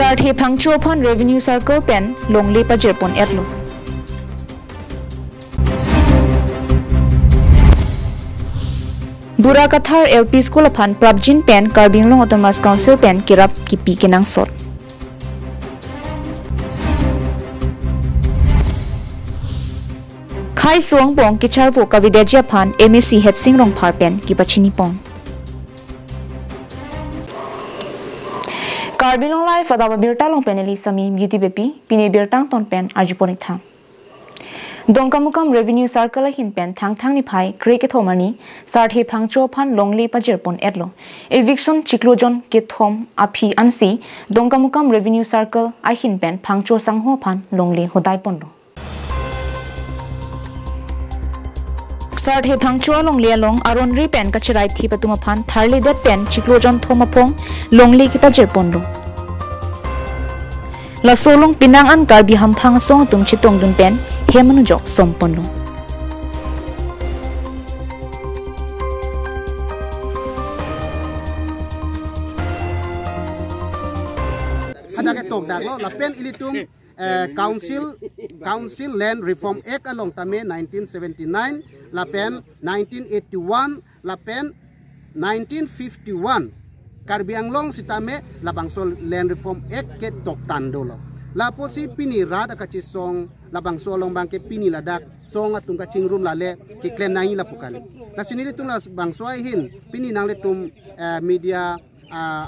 Sarthi Phangcho Phan Revenue Circle Pen Longli Pajerpon Etlo. Burakathar LP School Phan Prabjin Pen Karbinglong Autonomous Council Pen Kirap Kipi Kinang Sot. Khai Suang Bong Kicharvo Kavideja Phan MSc Het Singrong Phar Pen Kipachini Pong. Karbinglong Live Adaba Birtalong Peneli Sami Beauty Baby Pini Birtang Ton Pen Arjuponitha. Dongkamukam Revenue Circle Hin Pen Thang Ni Pai Cricket Homani Sarthi Phangcho Phan Longli Pajerpon Etlo. Eviction Chiklojon Kithom Api Ansi Dongkamukam Revenue Circle Ahin Pen Phangcho Sangho Phan Longli Hodai Pondo. Sarthi Phangcho Longli Along Aronri Pen Kachirai Thi Patuma Phan Tharli Det Pen Chiklojon Thomapong Longli Ki Pajerpondo. La Solong Pinangan Karbi Hamphang Song Tung Chitong Dun Pen Hemanujok Sompono. Ada ke tok dak lo la pen ilitung Council Land Reform Act along tame 1979 la pen 1981 la pen 1951 Karbi Anglong sitame la Bangsol Land Reform Act ke tok tandolo la posi pini rada kachi song la Bangsol long bangke pini ladak song atung kaching room lale ki claim nai la pukali la sinili tung la Bangsoi hin pini nang le tum media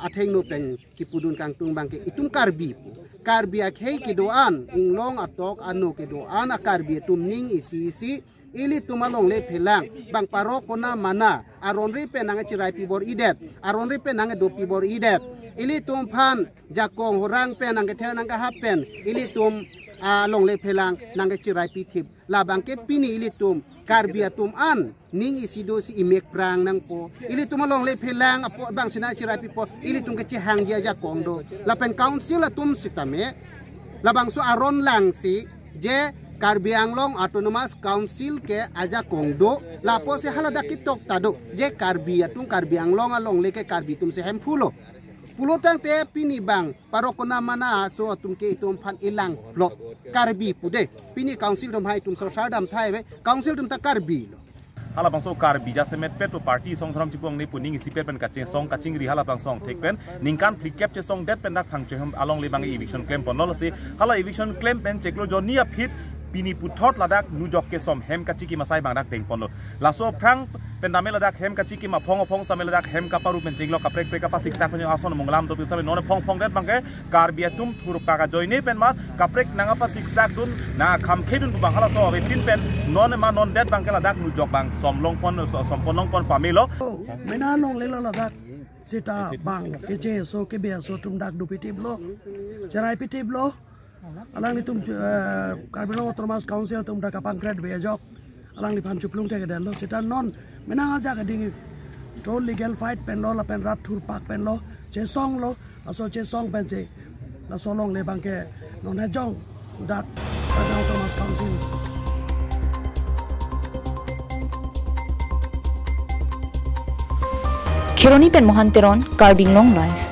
atheng no pen ki pudun kang tung bangke itung karbi akhei ki doan inglong atok anu ki doan akarbi tum ning isi ili tumalong le phelang bang parok kona mana aronri pe nang chirai pibor idet aronri pe nang do pibor idet ili tum phan jakong horang pe nang thel nang ka hapen ili tum long le phelang nang chirai pithip la bangke pini ili tum karbi atum an ning isido si imek prang nang po ili tumalong le phelang apo bang sina chirai pipo ili tum ke chi hang dia jakong do la pen council atum sitame la bangso aron lang si je Karbi Anglong Autonomous Council ke aja kongdo lapo se halada kitok tado je Karbi atung Karbi Anglong along leke Karbi tum se hempulo pulo tang te pini bang parokona mana so atum ke itum phan ilang blok Karbi pude pini council tum hai tum so sardam thai we council tum ta Karbi lo hala bangso Karbi ja semet pet to party song thram tipong ne puning isipet pen kaching song kaching ri hala bang song thek pen ningkan plicap che song det pen dak phang che hum along le bang eviction claim ponol se hala eviction claim pen cheklo jonia fit Pini puthot ladak nujok ke som hem kachiki masai bangdak deng pono laso prang pendame ladak hem kachiki ma phong stame ladak hem kaparu penjinglo kaprek prek apa siksa penyo ason monglam to pisame none phong det bangke karbiatum thurupa ka joine pen ma kaprek nang apa siksa dun na kham khedun bang hala so ve tin pen none ma non det bangke ladak nujok bang somlong pon somponong pon pamelo mena long lela ladak sita bang keje so kebe so tum dak dupitiblo cerai pitiblo alang ni tum Karbinglong Autonomous Council tum dak pangkret bejok alang ni pancuplung te kedalo sita non menang aja kading to legal fight pen lo la pen rat thur pak pen lo che song lo aso che song pen che la solong le bangke non hajong dak Autonomous Council Kironi Pen Mohanteron Karbinglong Live.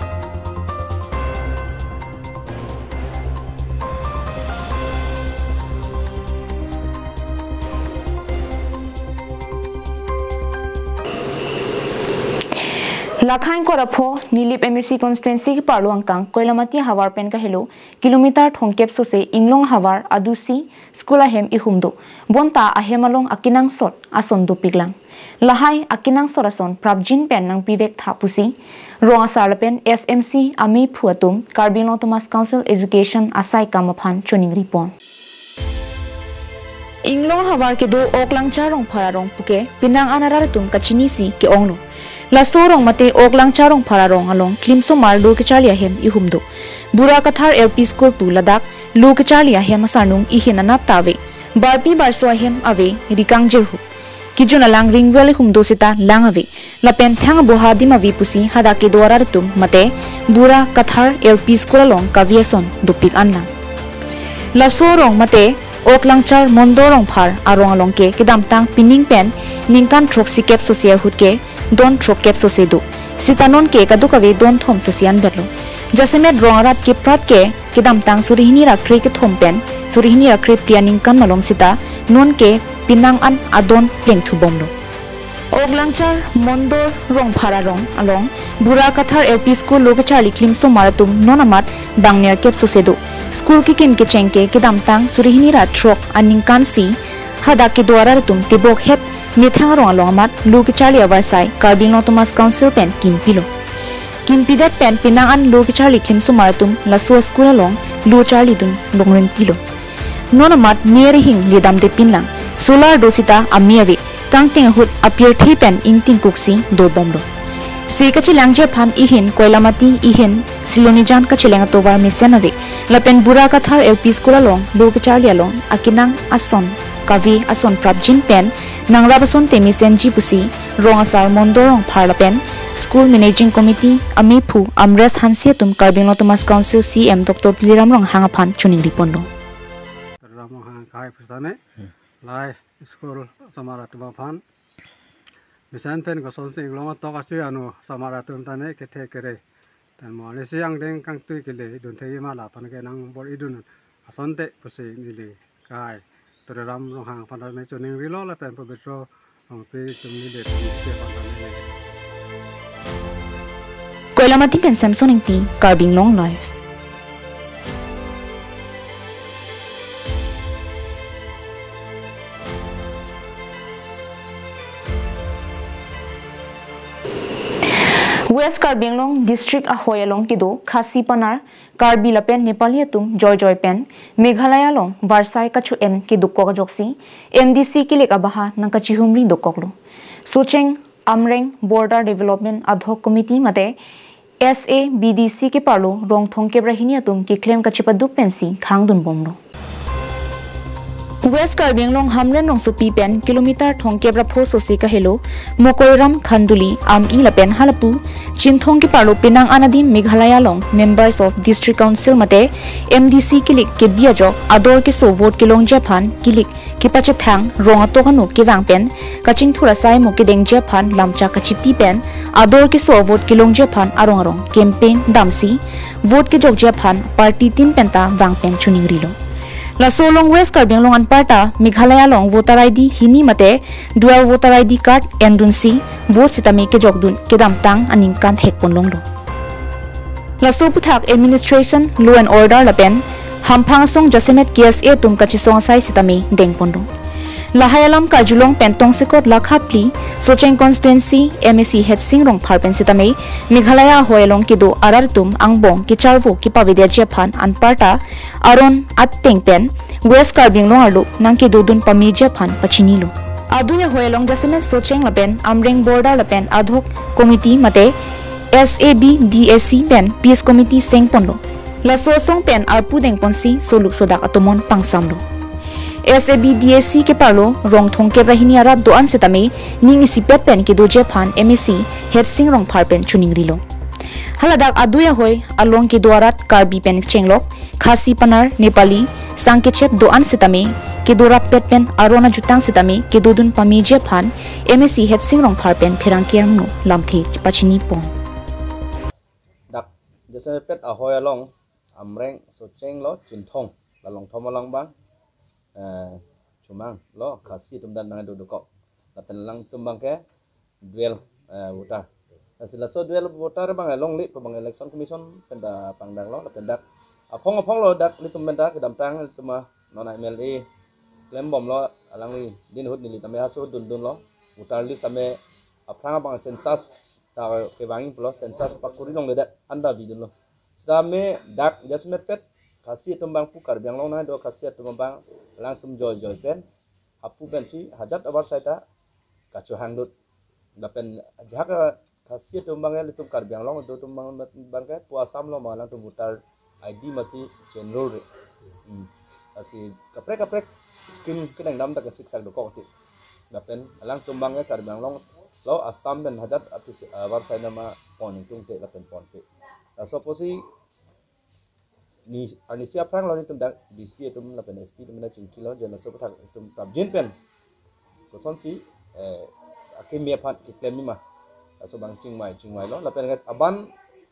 Lakhain Korapho Nilip MSC constituency ki Parluang Kang Koilamati Hawar Pen ka Hello kilometer thongkep so se Inglong Hawar Adusi Skula Hem Ihumdo Bonta Ahemalong Akinang Sot Ason Dupiglang Lahai Akinang Sorason Prabjin Pen nang Pivek Thapusi Ronga Sarlapen SMC Ami Phuatum Karbinglong Autonomous Council Education Asai Kamaphan Chuning Ripon Inglong Hawar ke do Oklang Charong Phararong Puke Pinang Anaratum Kachini si ke Onglo La sorong mate oklang charong pararong along klimso mar lu kechalia hem ihumdo Burakathar LP School pu ladak lu kechalia hem asarnung ihinana tawe barpi barso hem ave rikang jerhu kijuna lang ringwel humdo sita lang ave lapen thang bohadi mavi pusi hadake dwara tum mate Burakathar LP School along kavieson dupik anna La sorong mate oklang char mondorong phar arong along ke kedam tang pining pen ningkan troxi cap sosia hut ke Don Trok Cap Sosedo. Sitanon ke kadukawe Don Thom Sosian Berlo. Jasemet rongarat ke prat ke kidam tang surihini rakri ke thompen surihini rakri pianing kan malom sita non ke pinang an adon pleng thubom lo. Oglangchar Mondor rong phara rong along Burakathar LP School lokachar liklim so maratum nonamat bangner kep susedu school ki kim ke chengke kidam tang surihini ra trok aning kansi hada ke dwara tum tibok het mithang rong along mat lokachar yawarsai Carbino Thomas Council pen kimpilo kimpidat pen pinang an lokachar liklim so maratum laso school along lo charli dun longren kilo nonamat mere hing lidam de pinlang solar dosita amiavi Kangting hut appear thipen inting kuksi do bomdo. Se kachilang phan ihin koilamati ihin silonijan kachilang tovar misenave lapen Burakathar LP School along lokachali along akinang ason kavi ason prabjin pen nangrabason temisenji pusi rongasar mondorong parlapen School Managing Committee Amipu Amres Hansiatum Carbino Thomas Council CM Dr. Pliramrong hangaphan chuning ripondo. Kai pustane lai school samaratum phan misan pen ko son sing long to ka si anu samaratum tane ke the kere tan mo le siang deng kang tui ke le dun thei ma la pan ke nang bor idun asonte pusi ni le kai toram long hang phan me chuning ri lo la pen po betro ong pe chum ni le se phan le Koilamati pen Samson ingti Carbing Long Life. West Carbing Long District Ahoyalong kido Khasi Panar Karbi lapen Nepali tum Joy pen Meghalaya long Varsai kachu en kidu ko joksi MDC kilik abaha nang kachihumri dokoklo Sucheng Amreng Border Development Ad hoc Committee mate SABDC ke parlo rong thong ke brahini tum ki claim kachipaduk pensi khangdun bomlo West Carbing Long Hamren Long Supi pen kilometer thong ke brapho sosi ka hello Mokoiram Khanduli am ila pen halapu Chinthong ke parlo pinang anadi Meghalaya long members of District Council mate MDC kilik ke biajo ador ke so vote ke long japhan kilik ke pache thang rong atokanu ke wang pen kaching thura sai mo ke deng japhan lamcha kachipi pen ador ke so vote ke long japhan arong campaign damsi vote ke jog japhan party tin penta wang pen chuning rilo La Solong West Carbing Long Anparta Meghalaya long voter ID hini mate dual voter ID card endunsi vote sitami ke jogdun kedam tang aning kan hekpon longlo La Soputhak Administration Law and Order lapen hampang song Jasemet KSA tum kachisong sai sitami dengpondo La Hayalam Kajulong Pentong Sekot Lakhapli Socheng Constituency MSC Hetsing Rong Parpen sitami Meghalaya Hoyalong kido arartum angbong kicharvo kipavidya japhan anparta aron at tengpen West Carbing Long arlo nang kidodun pami japhan pachinilo aduya Hoyalong Jasemet Socheng lapen Amreng Border lapen Ad hoc Committee mate SABDSC pen Peace Committee sengponlo La Sosong pen arpu dengponsi soluk sodak atomon pangsamlo SABDSC ke parlo rong thong ke brahini ara doan setame ning isipet pen ke doje phan MSC Hetsing Rong Parpen chuning rilo haladak aduya hoy along ke dwarat Karbi pen chenglok Khasi Panar Nepali sangkechep doan setame ke dorap pet pen arona jutang setame ke dodun pamije phan MSC Hetsing Rong Parpen phirang kermno lamthi pachini pon dak jese pet ahoy along Amreng Socheng lo Chinthong lalong thomalang bang cumang lo Khasi tumdan nang dudukok lapen lang tumbang ke duel voter asila so duel voter bang long li pabang election commission penda pangdang lo lapen dak apong lo dak li tumda ke damtang tuma nona MLA claim bom lo alang li din hut ni tame hasu dun lo voter list tame aprang bang census ta ke bangin plo census pakuri long le dak anda bidun lo stame dak jasmet pet Khasi tumbang pu Carbing Long na do Khasi tumbang lang tum joy pen apu pen si hajat abar saita kacu hangdut dapen jaga Khasi tumbang le tum Carbing Long do tumbang bangke puasam lo malang tum voter ID masih general asi kaprek skim kedang dam tak siksak do kokti dapen lang tumbang Carbing Long lo asam ben hajat apis abar saita ma pon tung te dapen pon te so posi ni anisia prang lo ni tum dak DC tum la pen SP tum na chingki lo jena so pathak tum prabjin pen ko son si akim me phat ki klem ni ma so bang chingmai lo la pen aban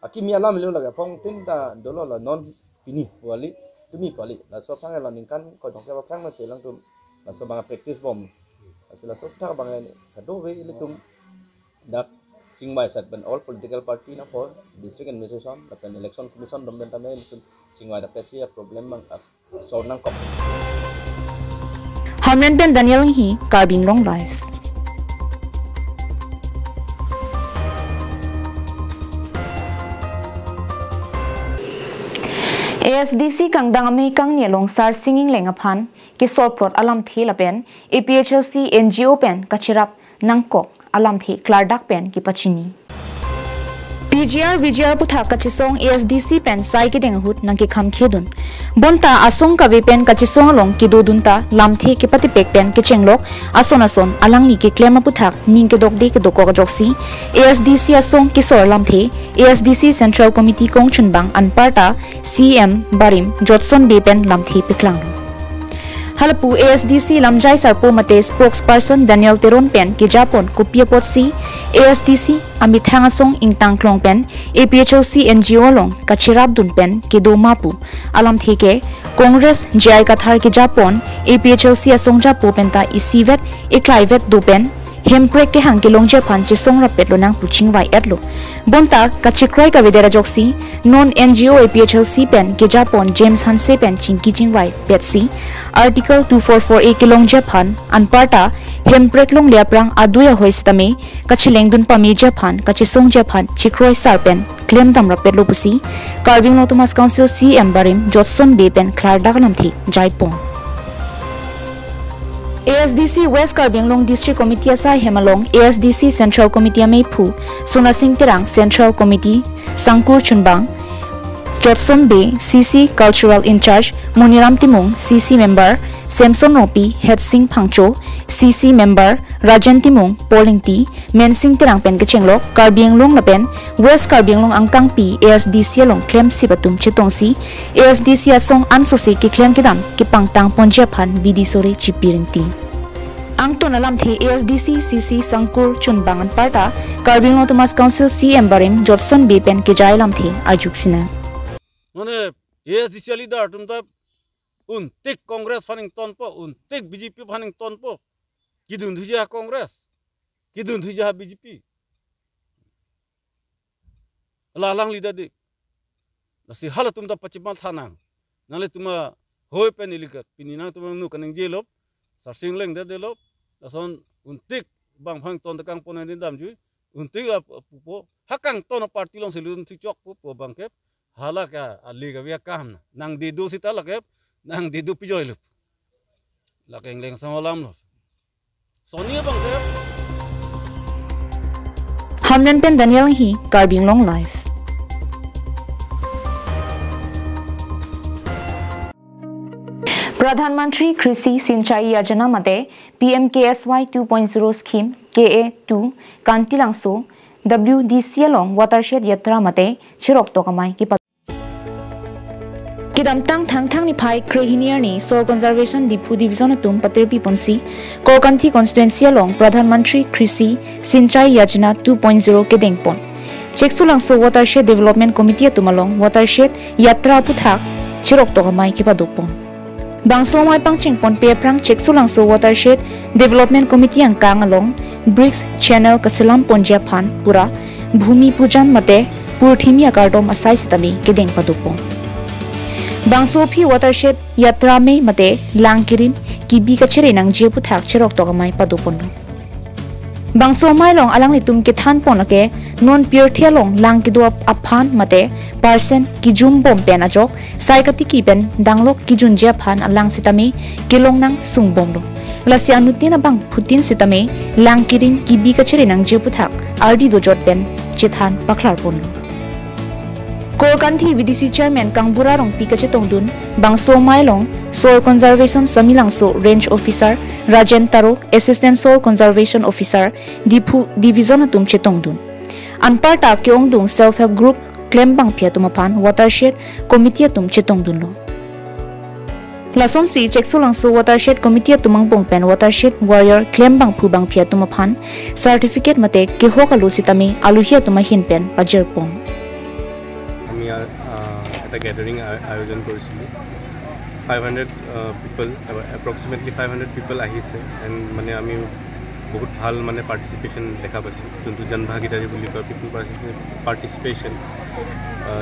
Aki mi alam lu laga phong tin da dolo la non pini wali tumi pali la so phang la ning kan ko dong ka phang ma se lang tum la so bang practice bom la so ta bang ka do ve litum dak Chingmai sat ban all political party na for district administration la pen election commission dom dan tame litum Chingmai da pesi problem bang so nang kop Hamren Ben Daniel hi Carbing Long Life. ASDC kang dangame kang nialong sar singing lengaphan ki sorprot alam thi lapen APHLC NGO pen kachirap nangkok alam thi klardak pen ki pachini PGR VGR putha kachisong ASDC pen sai ki deng hut nang ki kham khedun bonta asong ka pen kachisong long ki dodunta lamthi ki pati pek pen ki chenglok ason alang ni ki klema puthak ning ke dok de ke doko joksi ASDC asong ki sor lamthi ASDC Central Committee kong chunbang anparta CM Barim Jotson be pen lamthi piklang Halapu ASDC Lamjai Sarpo Mate spokesperson Daniel Teron Pen ki Japon Kupia Potsi ASDC Amit Hangasong Ingtang Klong Pen APHLC NGO Long Kachirab Dun Pen ki Do Mapu Alam Theke Congress JI Kathar ki Japon APHLC Asong Japo Penta Isivet Iklaivet Do Pen Hemprek ke hang ke longje phan chi song rapet lo nang puching wai etlo bonta kachikrai ka vedera joksi non NGO APHLC pen ke Japon James Hanse pen chingki chingwai petsi article 244A ke longje phan anparta hemprek long leprang aduya hoistame kachileng dun pami je phan kachisong je phan chikroi sar pen claim dam rapet lo pusi Carbing Autonomous Council CM Barim Jotson be pen klar dagalam thi jaipong ASDC West Carbing Long District Committee asai hemalong ASDC Central Committee mai phu Sona Singh Tirang Central Committee Sangkur Chunbang Jotson Bay CC Cultural In Charge Muniram Timung CC Member Samson Ropi Head Singh Phangcho CC Member Rajan Timung Polling T Men Singh Tirang pen kechenglok Carbing Long lapen West Carbing Long angkang pi ASDC long claim sibatum chitongsi ASDC asong ansosi ki claim kidam ki pangtang ponje phan bidi sore chipirinti Angton alam thi ASDC CC Sangkur Chunbangan parta Carbing Autonomous Council CM Barim Jotson B pen ke jailam thi ajuksina Mane ASDC leader tumta untik Congress faning tonpo untik BJP faning tonpo kidun thujah Congress kidun thujah BJP lalang leader di nasi hala tumta pachimal thanang nale tuma hoy pen ilikat pinina tuma nu kaneng jelop sarsing leng de delop lason untik bang phang ton kang ponen din dam ju untik la po hakang ton party long selun ti chok po bangkep hala ka ali ga via kam nang di du sita lakep nang di du pijoy lup lakeng leng samalam lo sonia bangkep Hamren pen Daniel hi Carbing Long Life Pradhan Mantri Krishi Sinchai Yojana mate PMKSY 2.0 scheme KA2 Kantilangso WDC along watershed yatra mate chirok to kamai ki Kidam tang ni pai krehinier ni soil conservation dipu division atum patirpi ponsi Korkanthi constituency along Pradhan Mantri Krishi Sinchai Yojana 2.0 ke dengpon Cheksulangso watershed development committee atum along watershed yatra puthak chirok to kamai ki padupon Bangso mai pangcheng pon pe prang Cheksulangso watershed development committee ang kang along Bricks channel kasilam ponja phan pura bhumi pujan mate purthimi akardom asai sitami kedeng padupon Bangso phi watershed yatra me mate langkirin kibi kachere nang je puthak cherok to kamai padupon Bangso mai long alang litum ke than ponake non pure thialong lang ki do aphan mate percent ki jum bom pen ajok saikati ki pen danglok ki jun je phan alang sitame kilong nang sung bom lo lasya nutina bang putin sitame lang kirin ki bi kachere nang je puthak ardi do jot pen chithan paklar pon Korkanthi VDC chairman Kangbura rong pikache tongdun Bangso Mailong Soil Conservation Samilangso Range Officer Rajen Taro Assistant Soil Conservation Officer Dipu Division atum chetongdun Anparta Kyongdung Self Help Group Claim bang phia tumapan Watershed Committee atum chetongdun lo Lasom si Cheksulangso Watershed Committee atumang pongpen Watershed Warrior Claim bang phu bang phia tumapan Certificate mate ke hokalu sitami aluhia tumahin pen pajer pong এটা গ্যাদারিং আয়োজন কৰিছিলোঁ 500 people approximately 500 people আহিছে এণ্ড মানে আমি বহুত ভাল মানে পাৰ্টিচিপেশ্যন দেখা পাইছোঁ যোনটো জনভাগিদাৰী বুলি কয় পিপল পাৰ্টিচিপেশ্যন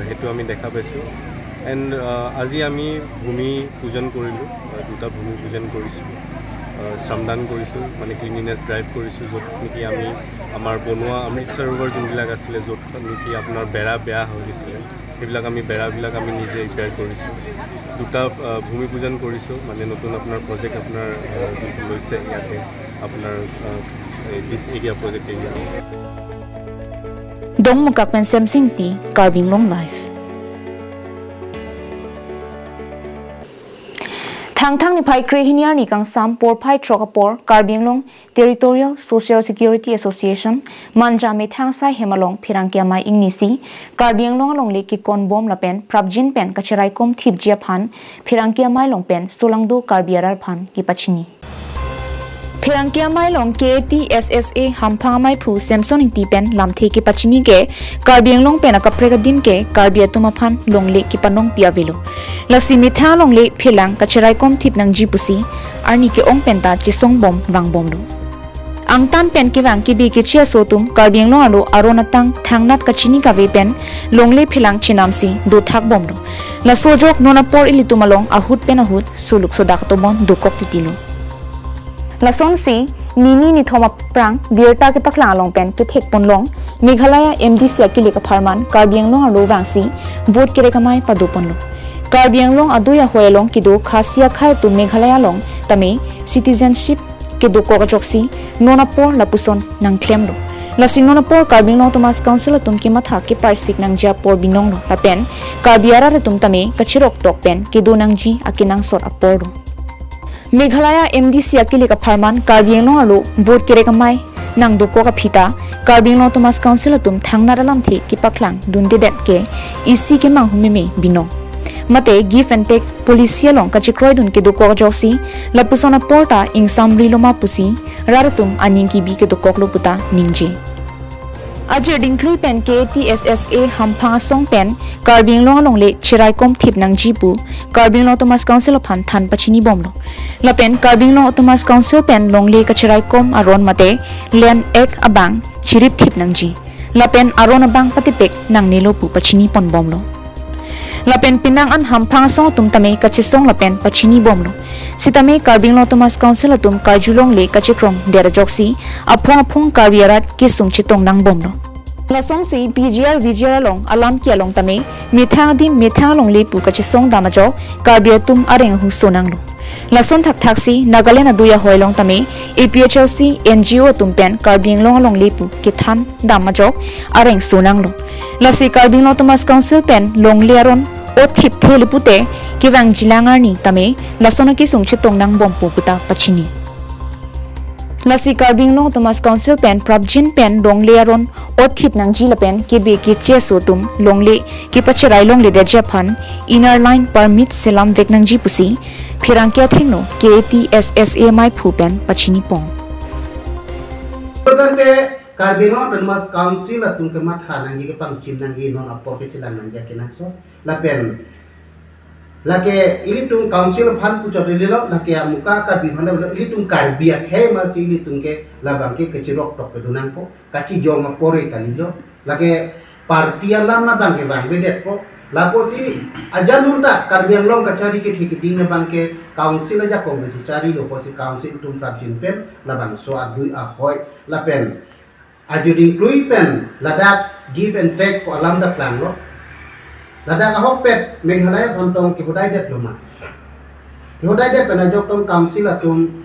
সেইটো আমি দেখা পাইছোঁ এণ্ড আজি আমি ভূমি পূজন কৰিলোঁ দুটা ভূমি পূজন কৰিছোঁ শ্ৰমদান কৰিছোঁ মানে ক্লিনিনেছ ড্ৰাইভ কৰিছোঁ য'ত নেকি আমি আমাৰ বনোৱা অমৃত সৰোবৰ যোনবিলাক আছিলে য'ত নেকি আপোনাৰ বেৰা বেয়া হৈ গৈছিলে সেইবিলাক আমি বেৰাবিলাক আমি নিজে ৰিপেয়াৰ কৰিছোঁ দুটা ভূমি পূজন কৰিছোঁ মানে নতুন আপোনাৰ প্ৰজেক্ট আপোনাৰ যোনটো লৈছে ইয়াতে আপোনাৰ দিছ area project area Dong Mukakpen Semsing Ti Karbing Long Life Thang ni phai kre hiniar ni kang sam por phai trokapor Karbing Long Territorial Social Security Association manja me thang sai hemalong phirangkia mai ingnisi Karbing Long long le ki kon bom la pen prabjin pen kachirai kom thipjia phan phirangkia mai long pen solangdo karbiaral phan ki pachini Phirangkia mai long KTSSA hamphang mai phu Samson ti pen lamthe ki pachini ke Karbing Long pen akaprega dim ke Karbia tuma phan long le ki panong piavelo lasi mitha long le philang kachirai kom thip nang ji pusi arni ke ong pen ta chisong bom wang bom do angtan pen ki wang ki bi ki chia sotum Karbing Long alo aronatang thangnat kachini ka ve pen long le philang chinamsi do thak bom do la sojok nonapor ilitumalong ahut pen ahut suluk sodak to mon dukok titilo Lason si nini ni thoma prang birta ke pakla long pen ke thek pon long Meghalaya MDC akili ka pharman Karbing Long alo wangsi vote kere kamai padopon lo Karbing Long aduya hoelong kido khasia khai tu Meghalaya long tame citizenship ke do ko joksi nonapor lapuson nang claim lo Lasing nonapor Karbing Long Thomas Council tum ki matha ke parsik nang ja por binong lo lapen Karbiara re tum tame kachirok tok pen ke do nang ji akinang sot apor lo Meghalaya MDC akili ka pharman Karbing Long alo vote kere kamai nang doko ka phita Karbing Long Thomas Council tum thangna dalam thi ki paklang dunde det ke isi ke mang humime binong mate give and take policia long ka chikroi dun ke doko joksi lapusona porta ing samri loma pusi raratum aning ki bi ke doko lo puta ningji Ajir dingklui pen KTSSA hamphang song pen Karbing Long long le chirai kom thip nang jipu Karbing Long Thomas Council phan than pachini bomlo la pen Karbing Long Thomas Council pen long le ka chirai kom aron mate len ek abang chirip thip nang ji la pen aron abang patipek nang nilo pu pachini pon bomlo la pen pinang an hamphang song tum tame ka chisong la pen pachini bomlo sitame Karbing Long Thomas Council tum karjulong le ka chikrom dera joksi aphong karbiarat ki sung chitong nang bomlo Lasong si VGR long alam kia long tame mithang long le pu ka chisong damajo karbia tum areng hu sonang lo Lason thak si Nagaland aduya hoilong tame APHLC NGO tum pen Karbing Long le pu ki than damajo areng sonang lo Lasi Karbing Long Thomas Council pen long le aron o thip thele pute ki wang jilangar ni tame lasona ki sung chitong nang bom pu puta pachini Lasi Karbing Long Thomas Council pen prabjin pen longle aron othip nang jila pen ke be ke che sotum longle ke pachirai longle de japhan inner line permit selam vek nang ji pusi phirangkya thengno KTSSA mai phu pen pachini pong Perkante Karbing Long Thomas Council atung ke matha nang ji ke pang chim nang ji non apor ke tilang nang ja ke nakso la pen lake ilitung council phan pu chot lilo lake amuka ka bihanda ilitung karbia he ma si ilitung ke labang ke kechirok tok pedunang po kachi jong apore kalilo lake party alama bang ke bang bedet po lapo si ajanunda Karbing Long kachari ke thikiting na bang ke council aja ko si chari lo po si council tum prabjin pen labang so adui a hoy la pen ajuding klui pen ladak give and take ko alam da plan lo Ladang ahok pet Meghalaya bontong ki hodai det loma. Ki hodai det pena jok tong council atum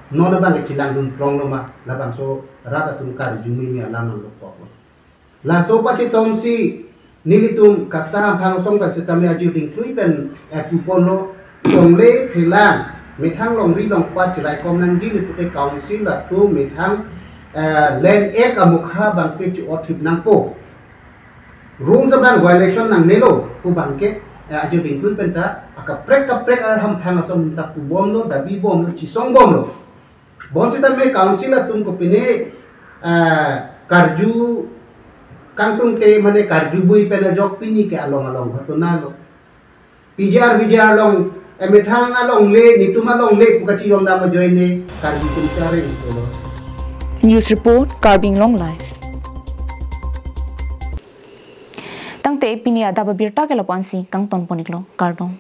nona bang kilang dun prong loma labang so rata tum kar jumi mi alam lo pok. La so pa chi tong si nilitum kaksa phang song pa sitame aju ding thui pen pupolo tong le philang mithang long ri long pa chirai kom nang ji ni pute council la tu mithang len ek amukha bang ke chu othip nang po Rules of violation nang nelo ku bangke aju bingkul penta akaprek ham phang asom ta ku bom lo da bi bom lo chisong bom lo bon sita me council atum ko pine karju kangtung te mane karjubui pena jok pini ke along hatunalo pijar long emethang along le nituma long le pukachi yom dama joine karbi kuntare ito. News report Carbing Long Life. Tangte pinia daba birta ke lapansi kang ton poniklo kardong.